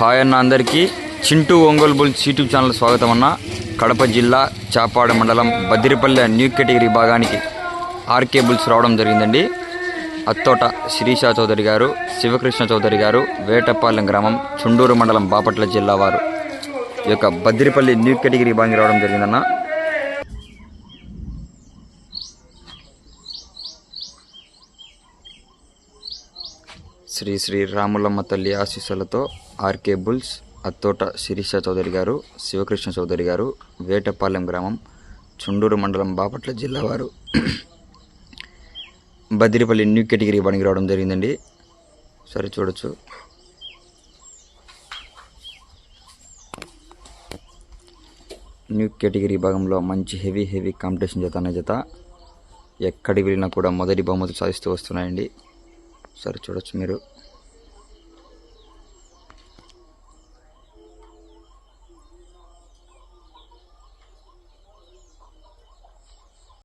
Hi అన్న అందరికీ Chintu Ongole bulls YouTube channel స్వాగతం అన్న. కడప జిల్లా చాపాడు మండలం బద్దిరిపల్లె న్యూ కేటగిరీ విభాగానికి ఆర్కే బుల్స్ రావడం జరిగిందండి. అత్తోట శిరీష చౌదరి గారు, శివకృష్ణ చౌదరి గారు, వేటపాలెం గ్రామం, చుండూరు మండలం, బాపట్ల జిల్లా వారు ఈ యొక్క బద్దిరిపల్లి న్యూ కేటగిరీ విభాగానికి రావడం జరిగిందన్న. శ్రీ శ్రీ రాములమ్మ తల్లి ఆశీస్సులతో ఆర్కే బుల్స్ అత్తోట శిరీష చౌదరి గారు, శివకృష్ణ చౌదరి గారు, వేటపాలెం గ్రామం, చుండూరు మండలం, బాపట్ల జిల్లా వారు బద్దిరిపల్లి న్యూ కేటగిరీ విభాగానికి రావడం జరిగిందండి. సరే చూడొచ్చు. న్యూ కేటగిరీ విభాగంలో మంచి హెవీ కాంపిటీషన్ జత అనే జత ఎక్కడికి వెళ్ళినా కూడా మొదటి బహుమతులు సాధిస్తూ వస్తున్నాయండి. సరే చూడొచ్చు మీరు.